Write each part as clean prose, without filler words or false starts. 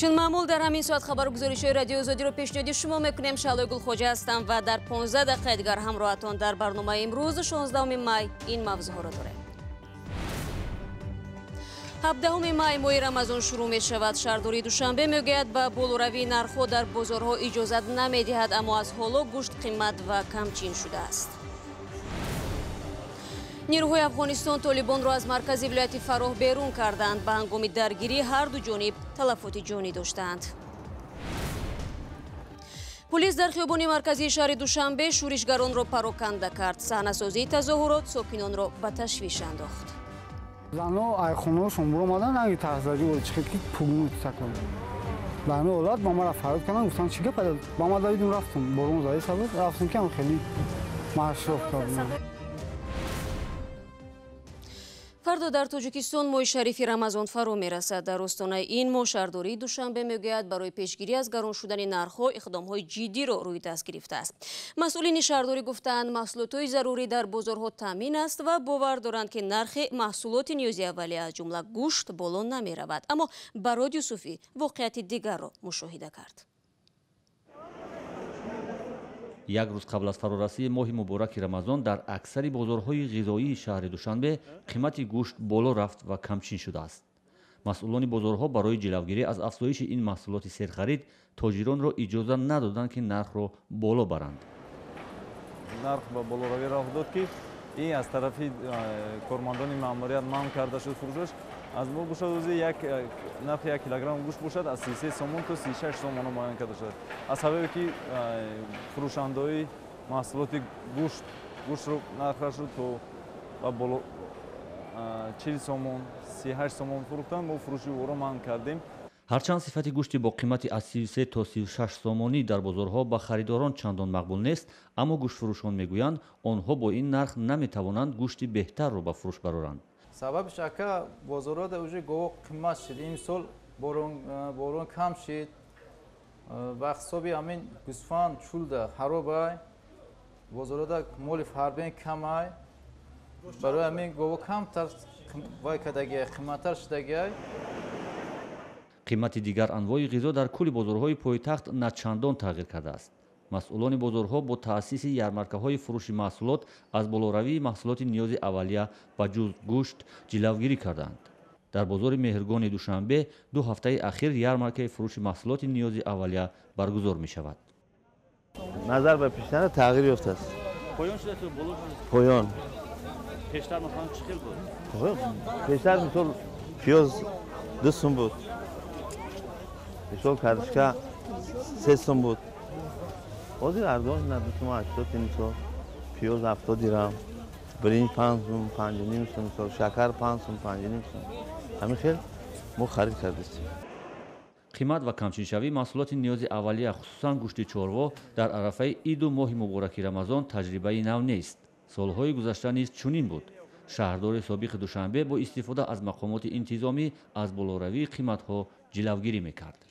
چون معمول در همین ساعت خبرگزاری‌های رادیو آزادی رو پیشنهاد شما میکنیم. شعله گلخوجه هستم و در 15 دقیقه دیگر همراهتان در برنامه امروز 16 می این موضوع را داریم. 17 می ماه رمضان شروع می شود. شهرداری دوشنبه میگوید به بالوروی نرخ‌ها در بازارها اجازت نمیدهد، اما از حالا گوشت قیمت و کمچین شده است. نیروهای افغانستان طالبان را از مرکز ولایت فراه بیرون کردند. به هنگام درگیری هر دو جانب تلفات جانی داشتند. پلیس در خیابان مرکزی شهر دوشنبه شورشگران را پراکنده کرد. صحنه‌سازی تظاهرات ساکنان را به تشویش انداخت. زنها айхонаҳошон буромаданд аги таҳзаҷӣ вори чихед ки пулму тисакон ба ҳамин ҳолат ба мара фарёд карданд, гуфтанд чӣ гап аст? ба ма давидем рафтем борон зади сабаб рафтем ки хеле машроф кардем. فردا در تاجیکستان ماه شریف رمضان فرا میرسد. در استانه این ماه شهرداری دوشنبه میگوید برای پیشگیری از گران شدن نرخ‌ها اقدام‌های جدی را روی دست گرفته است. مسئولین شهرداری گفتند محصولات ضروری در بازارها تامین است و باور دارند که نرخ محصولات نیازی اولیه از جمله گوشت بالا نمی‌رود. اما براد یوسفی واقعیت دیگر را مشاهده کرد. یک روز قبل از فرارسی ماه مبارک رمضان در اکثر بازارهای غذایی شهر دوشنبه قیمت گوشت بالا رفت و کمچین شده است. مسئولان بازارها برای جلوگیری از افزایش این محصولات سرخرید تاجران را اجازه ندادند که نرخ را بالا برند. نرخ با بالوروی راه داد که این از طرف کارمندان ماموریت منع کرده شد فروش. از ما گوشت روزی یک نرخ 1 کیلوگرم گوشت باشد از 33 سومون تا 36 سومون معین کرده شد. از سببی که فروشنده‌های محصولات گوشت رو نرخ شد تا بالا 40 سومون 38 سومون فروختن، ما فروشی او را منع کردیم. هرچند صفت گوشت با قیمت از 33 تا 36 سومانی در بازارها با خریداران چندان مقبول نیست، اما گوشت فروشان میگویند آنها با این نرخ نمیتوانند گوشت بهتر را به فروش برآورند. سببش که بازارات اوجه گو قیمت شد. این سال بارون کم شد و حسابی همین گوسفند چولده خرابه، بازارات مال فاربین کمه، برای همین گو کم تر وای کداگی قیمتر شدگی. قیمت دیگر انواع غذا در کل بازارهای پایتخت نچندان تغییر کرده است. مسئولان بازارها با تأسیس یارمارکه‌های فروش محصولات از بالاروی محصولات نیاز اولیه به جز گوشت جلوگیری کردند. در بازار مهرگان دوشنبه 2 هفته اخیر یارمارکه فروش محصولات نیاز اولیه برگزار می شود. نظر به پیشتر تغییر یافته است. پایان شده تو بالا شده. پایان. پیشتر مثلا چه خیلی بود؟ پیشتر مثلا پیاز 2 سوم بود. مثلا کارشکا 3 سوم بود. بازی اردوان نداشتم 80 تا پیاز 70 درهم، برنج 5 سوم 5 سوم، مثلا شکر 5 سوم 5 سوم. همین خیلی ما خرید کردیم. قیمت و کمچین شوی محصولات نیاز اولیه خصوصا گوشت چاروا در عرفه عید و ماه مبارک رمضان تجربه نو نیست. سالهای گذشته نیز چنین بود. شهردار سابق دوشنبه با استفاده از مقامات انتظامی از بالاروی قیمت‌ها جلوگیری می‌کرد.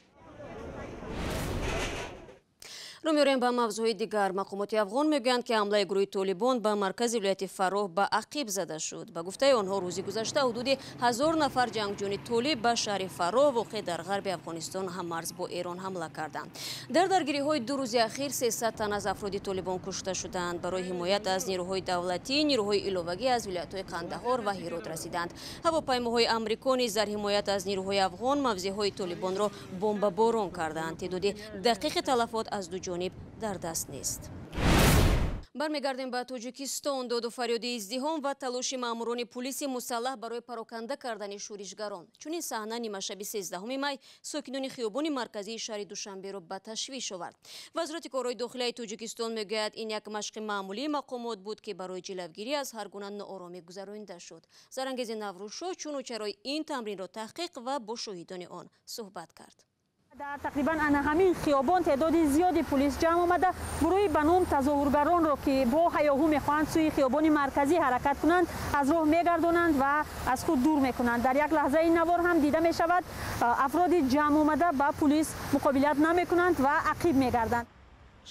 رو می‌ریم به موضوع دیگر. مقامات افغان میگویند که حمله گروه طالبان به مرکز ولایت فراه به عقب زده شد. به گفته آنها روزی گذشته حدود 1000 نفر جنگجوی طالب به شهر فراه واقع در غرب افغانستان هم مرز با ایران حمله کردند. در درگیری‌های 2 روز اخیر 300 تن از افراد طالبان کشته شدند. برای حمایت از نیروهای دولتی، نیروهای علاوگی از ولایت‌های قندهار و هرات رسیدند. هواپیماهای آمریکا نیز در حمایت از نیروهای افغان موضع‌های طالبان را بمباران کردند. تعداد دقیق تلفات از دو جانب در دست نیست. برمیگردیم به تاجیکستان. داد و فریاد ازدحام و تلاش ماموران پلیس مسلح برای پراکنده کردن شورشگران. چون این صحنه نیمه شب 13 می ساکنان خیابان مرکزی شهر دوشنبه را به تشویش آورد. وزارت کارهای داخلی تاجیکستان میگوید این یک مشق معمولی مقامات بود که برای جلوگیری از هر گونه ناآرامی گذرانده شد. زرانگیز نوروزشاه چون و چرای این تمرین را تحقیق و با شاهدان آن صحبت کرد. در تقریبا همین خیابان تعداد زیادی پلیس جمع آمده گروهی به نام تظاهرگران را که با هیاهو میخواهند سوی خیابان مرکزی حرکت کنند از راه میگردانند و از خود دور میکنند. در یک لحظه این نوار هم دیده می شود افراد جمع آمده با پلیس مقابلت نمی کنند و عقب میگردند.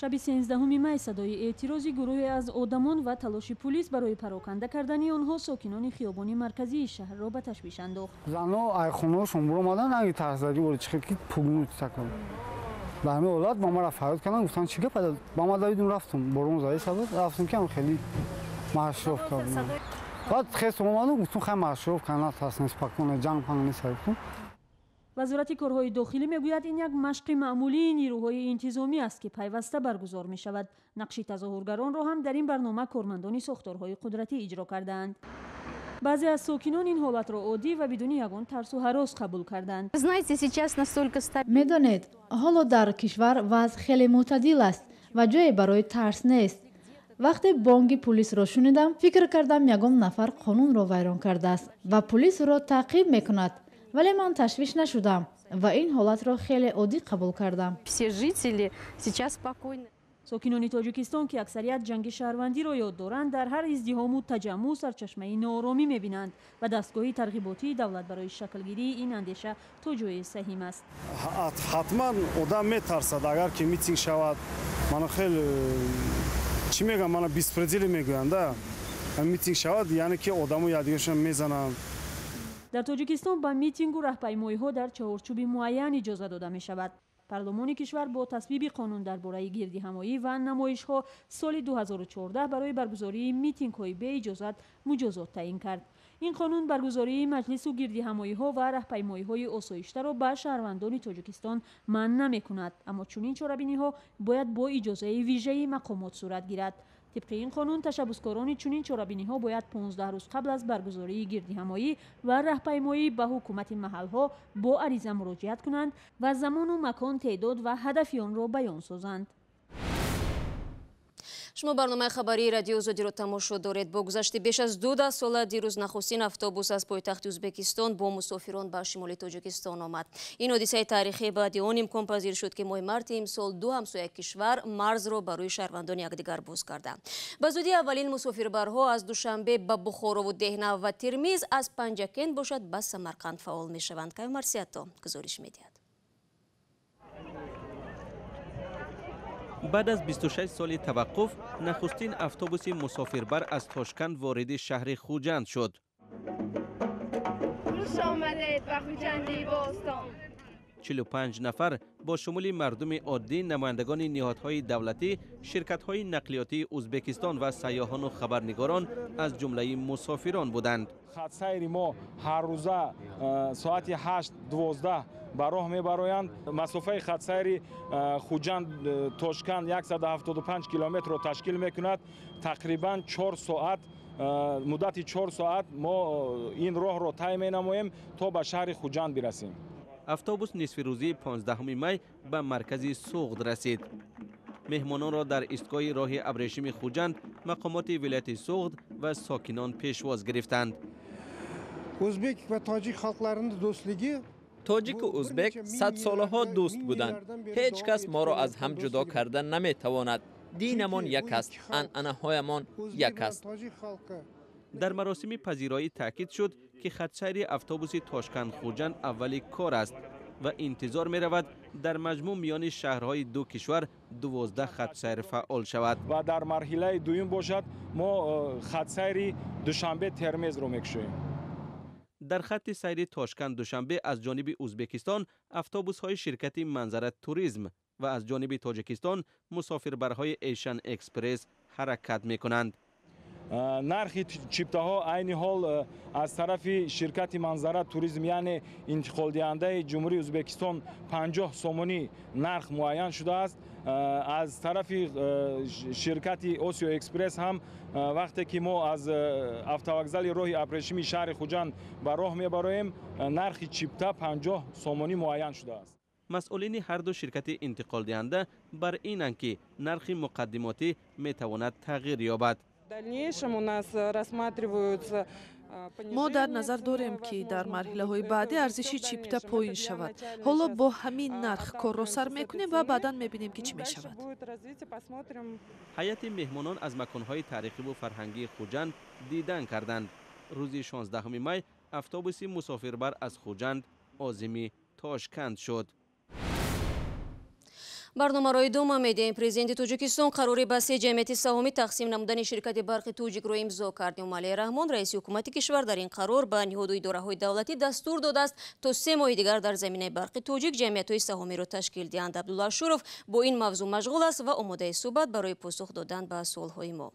شب 13 می صدای اعتراضی گروهی از آدمان و تلاش پلیس برای پراکنده کردن آنها ساکنان خیابان مرکزی شهر را به تشویش انداخت. زنها ایخونه‌شون برآمدن اگه تحصیلی وارد چیکار که پولمون تکون. به همین حالت با ما را فرار کردن گفتن چیکار پیدا با ما دویدیم رفتم برون زای سبب رفتم که خیلی مشروف کردم. بعد خیلی اومدم گفتم خیلی مشروف کردن تصنیف پاکونه جنگ پنگانی سرکون. وزارت کارهای داخلی میگوید این یک مشق معمولی نیروهای انتظامی است که پیوسته برگزار می شود. نقش تظاهرگران را هم در این برنامه کارمندان ساختارهای قدرتی اجرا کردند. بعضی از ساکنان این حالت را عادی و بدون یگان ترس و هراس قبول کردند. میدانید حالا در کشور وضع خیلی معتدل است و جایی برای ترس نیست. وقتی بانگ پلیس را شنیدم فکر کردم یگان نفر قانون را ویران کرده است و پلیس را تعقیب میکند، ولی من تشویش نشدم و این حالت را خیلی عادی قبول کردم. ساکنان تاجیکستان که اکثریت جنگ شهروندی را یاد دارند در هر ازدحام و تجمع سرچشمه ناآرامی می‌بینند و دستگاه ترغیباتی دولت برای شکلگیری این اندیشه تا جای سهیم است. حتما آدم میترسد اگر که میتینگ شود. من خیلی چی میگم، من بیسپردیل میگویند میتینگ شود یعنی که آدمو یادگیرشون میزنند. در تاجیکستان با میتینگ و راهپیمایی‌ها در چهارچوب معین اجازه داده می‌شود. پارلمان کشور با تصویب قانون درباره گردهمایی و نمایش‌ها سال 2014 برای برگزاری میتینگ‌های به اجازت مجازات تعیین کرد. این قانون برگزاری مجلس و گردهمایی‌ها و راهپیمایی‌های آسایشته را به شهروندان تاجیکستان منع نمی‌کند، اما چنین چاره‌بینی‌ها باید با اجازه ویژه مقامات صورت گیرد. طبق این قانون تشبسکاران چنین چاره‌بینی‌ها باید 15 روز قبل از برگزاری گردهمایی و راهپیمایی به حکومت محل‌ها با عریضه مراجعت کنند و زمان و مکان، تعداد و هدف آن را بیان سازند. شما برنامه خبری رادیو آزادی را تماشا دارید. با گذشت بیش از 12 سال دیروز نخستین اتوبوس از پایتخت ازبکستان با مسافران به شمال تاجیکستان آمد. این حادثه تاریخی بعد آن امکان پذیر شد که ماه مارس امسال دو همسایه کشور مرز را برای شهروندان یکدیگر باز کردند. به زودی اولین مسافربرها از دوشنبه به بخارا و دهنه و ترمیز، از پنجکند باشد به سمرقند فعال می شوند. که مرسیتا گزارش می‌دهد. بعد از 26 سال توقف، نخستین اتوبوس مسافربر از تاشکند وارد شهر خوجند شد. خوش آمدید به خوجند باستان. 45 نفر با شمول مردم عادی، نمایندگان نهادهای دولتی، شرکت‌های نقلیاتی ازبکستان و سیاحان و خبرنگاران از جمله مسافران بودند. خط سیر ما هر روزه ساعت 8-12 به راه میبراند. مسافه خط سیر خوجند تاشکند 175 کیلومتر را تشکیل میکند. تقریبا 4 ساعت مدت 4 ساعت ما این راه را طی می‌نماییم تا به شهر خوجند برسیم. اتوبوس نصف روزی 15 می به مرکز سوغد رسید. مهمانان را در ایستگاه راه ابریشم خوجند مقامات ولایت سوغد و ساکنان پیشواز گرفتند. ازبک و تاجیک خلقlarının دوستلگی تاجیک و ازبک 100 سالها دوست بودند. هیچ کس ما را از هم جدا کردن نمیتواند. دینمان یک است، عنعنه‌هایمان یک است. در مراسم پذیرایی تاکید شد که خط سیر اتوبوس تاشکند خوجند اولی کار است و انتظار می رود در مجموع میان شهرهای دو کشور 12 خط سیر فعال شود و در مرحله دوم باشد ما خط سیر دوشنبه ترمیز رو میکشیم. در خط سیر تاشکند دوشنبه از جانب ازبکستان اتوبوس های شرکت منظره توریسم و از جانب تاجیکستان مسافربرهای ایشن اکسپرس حرکت می کنند. نرخ چیپته ها عین حال از طرف شرکت منظره توریسم یعنی انتقال دهنده جمهوری ازبکستان 50 سومونی نرخ معین شده است. از طرف شرکت اوسیو اکسپرس هم وقتی که ما از اتووکزال راه ابریشمی شهر خوجند به راه میبریم نرخ چیپته 50 سومونی معین شده است. مسئولین هر دو شرکت انتقال دهنده بر اینند که نرخ مقدماتی میتواند تغییر یابد. ما در نظر داریم که در مرحله های بعدی ارزش چیپته پایین شود. حالا با همین نرخ کار را سر میکنیم و بعدا میبینیم که چی میشود. هیئت مهمانان از مکانهای تاریخی و فرهنگی خوجند دیدن کردند. روز 16 می اتوبوس مسافربر از خوجند عازم تاشکند شد. барномаро идома медиҳем. Президенти Тоҷикистон қарори ба се ҷамъияти саҳомӣ тақсим намудани ширкати барқи тоҷикро имзо кард. Эмомалӣ Раҳмон, раиси ҳукумати кишвар, дар ин қарор ба ниҳоду идораҳои давлатӣ дастур додааст то 3 моҳи дигар дар заминаи барқи тоҷик ҷамъиятҳои саҳомиро ташкил диҳанд. Абдулла Ашуров бо ин мавзӯъ машғул аст ва омодаи суҳбат барои посух додан ба суолҳои мо.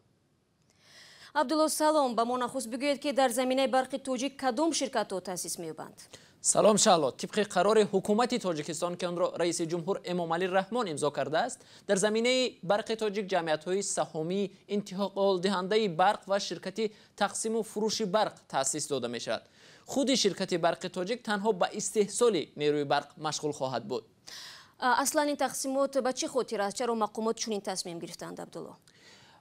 Абдулло, салом. ба мо нахуст бигӯед ки дар заминаи барқи тоҷик кадом ширкатҳо таъсис меёбанд? салом Шаҳло. тибқи қарори ҳукумати Тоҷикистон ки онро раиси ҷумҳур Эмомалӣ Раҳмон имзо кардааст, дар заминаи барқи тоҷик ҷамъиятҳои саҳомӣ, интиқолдиҳандаи барқ ва ширкати тақсиму фурӯши барқ таъсис дода мешавад. худи ширкати барқи тоҷик танҳо ба истеҳсоли нерӯи барқ машғул хоҳад буд. аслан ин тақсимот ба чӣ хотир аст? чаро мақомот чунин тасмим гирифтанд? Абдулло,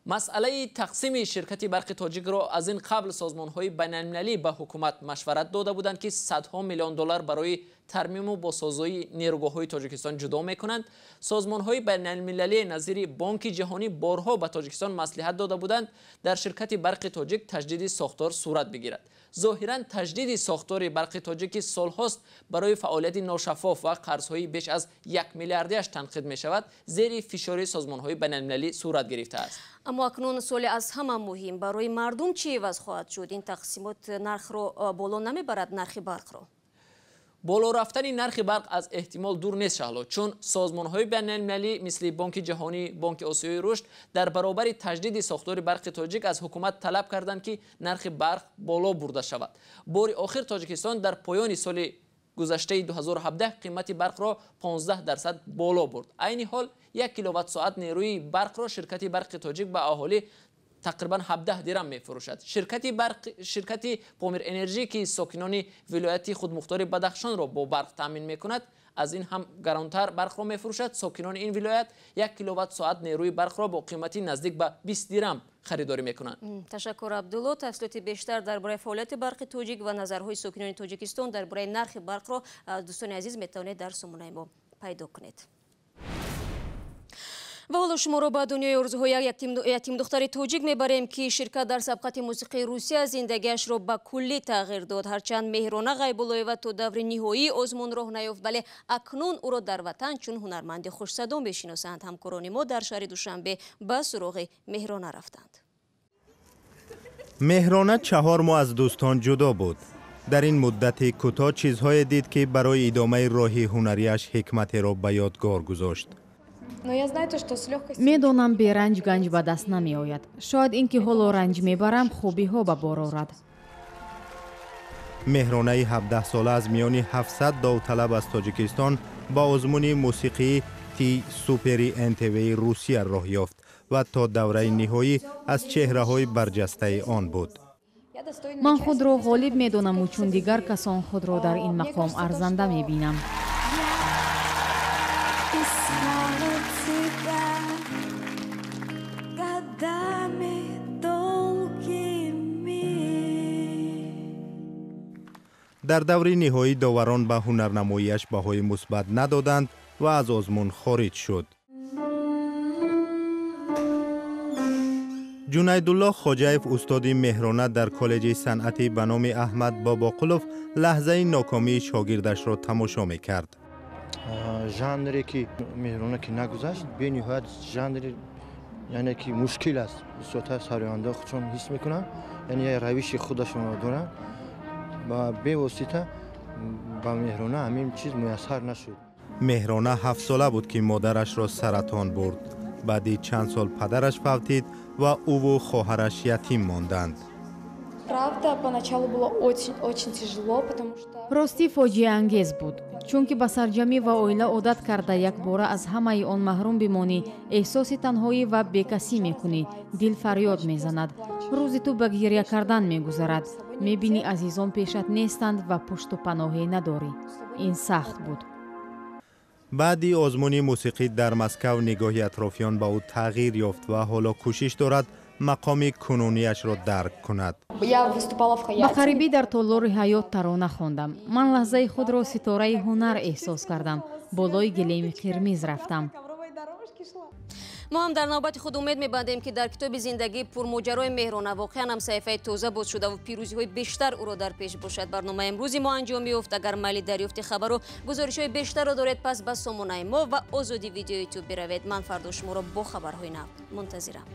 масъалаи тақсими ширкати барқи тоҷикро аз ин қабл созмонҳои байналмилалӣ ба ҳукумат машварат дода буданд ки садҳо миллион доллар барои тармиму босозии нерӯгоҳҳои Тоҷикистон ҷудо мекунанд. созмонҳои байналмилалӣ назири Бонки ҷаҳонӣ борҳо ба Тоҷикистон маслиҳат дода буданд дар ширкати барқи тоҷик таҷдиди сохтор сурат бигирад. зоҳиран таҷдиди сохтори барқи тоҷик ки солҳост барои фаъолияти ношаффоф ва қарзҳои беш аз 1 миллиардияш танқид мешавад, зери фишори созмонҳои байналмилалӣ сурат гирифтааст. аммо акнун суоли аз ҳама муҳим, барои мардум чӣ иваз хоҳад шуд? ин тақсимот нархро боло намебарад, нархи барқро? боло рафтани нархи барқ аз эҳтимол дур нест Шаҳло, чун созмонҳои байналмилалӣ мисли Бонки ҷаҳонӣ, Бонки Осиёи рушд дар баробари таҷдиди сохтори барқи тоҷик аз ҳукумат талаб карданд ки нархи барқ боло бурда шавад. бори охир Тоҷикистон дар поёни соли гузаштаи 2017 қимати барқро 15% боло бурд. айни ҳол 1 киловаттсоат нерӯи барқро ширкати барқи тоҷик ба аҳолӣ тақрибан 17 дирам мефурӯшад. ширкати Помир Энержӣ ки сокинони вилояти худмухтори Бадахшонро бо барқ таъмин мекунад, аз ин ҳам гаронтар барқро мефурӯшад. сокинони ин вилоят 1 киловаттсоат нерӯи барқро бо қимати наздик ба 20 дирам харидорӣ мекунанд. ташаккур Абдулло. тафсилоти бештар дар бораи фаъолияти барқи тоҷик ва назарҳои сокинони Тоҷикистон дар бораи нархи барқро дӯстони азиз метавонед дар сомонаи мо пайдо кунед. ва ҳоло шуморо ба дунёи орзуҳои ятимдухтари тоҷик мебарем ки ширкат дар сабқати мусиқии Русия зиндагиашро ба куллӣ тағйир дод. ҳарчанд Меҳрона Ғайбуллоева то даври ниҳоӣ озмун роҳ наёфт, вале акнун ӯро дар ватан чун ҳунарманди хушсадо мешиносанд. ҳамкорони мо дар шаҳри Душанбе ба суроғи Меҳрона рафтанд. меҳрона 4 моҳ аз дӯстон ҷудо буд. дар ин муддати кӯтоҳ чизҳое дид ки барои идомаи роҳи ҳунарияш ҳикматеро ба ёдгор гузошт. медонам беранҷ ганҷ ба даст намеояд. шояд ин ки ҳоло ранҷ мебарам хубиҳо ба бор орад. меҳронаи 17 сола аз миёни 700 довталаб аз Тоҷикистон ба озмуни мусиқии ти супери НТВ-и Русия роҳ ёфт ва то давраи ниҳоӣ аз чеҳраҳои барҷастаи он буд. ман худро ғолиб медонаму чун дигар касон худро дар ин мақом арзанда мебинам. дар даври ниҳоӣ доварон ба ҳунарнамоияш баҳои мусбат надоданд ва аз озмун хориҷ шуд. ҷунайдулло Хоҷаев устоди Меҳрона дар коллеҷи санъатӣ ба номи Аҳмад Бобоқулов лаҳзаи нокомии шогирдашро тамошо мекард. жанре ки Меҳрона ки нагузашт бениҳоят жанре яъне ки мушкил аст. бисёртар сароянда худшон ҳис мекунанд, яъне як равиши худашонро доранд. ба бевосита ба Меҳрона ҳамин чиз муяссар нашуд. Меҳрона 7 сола буд ки модарашро саратон бурд. баъди чанд сол падараш фавтид ва ӯву хоҳараш ятим монданд. ростӣ фоҷиаангез буд, чунки ба сарҷамӣ ва оила одат карда якбора аз ҳамаи он маҳрум бимонӣ, эҳсоси танҳоӣ ва бекасӣ мекунӣ, дил фарёд мезанад. рӯзи ту ба гирья кардан мегузарад, мебинӣ азизон пешат нестанд ва пушту паноҳе надорӣ. ин сахт буд. баъди озмуни мусиқӣ дар Москав нигоҳи атрофиён ба ӯ тағйир ёфт ва ҳоло кӯшиш дорад мақоми кунуниашро дарк кунад. ба қарибӣ дар толори ҳаёт тарона хондам. ман лаҳзаи худро ситораи ҳунар эҳсос кардам. болои гилеми қирмиз рафтам. ما هم در نوبت خود امید می‌بندیم که در کتاب زندگی پرماجرای مهرانه واقعا هم صحیفه تازه باز شده و پیروزی‌های بیشتر او را در پیش باشد. برنامه امروزی ما انجام یافت. اگر میل دریافت خبر و گزارش‌های بیشتر را دارید پس به سامانه ما و آزادی ویدیو یوتیوب بروید. من فردا شما را با خبرهای نو منتظرم.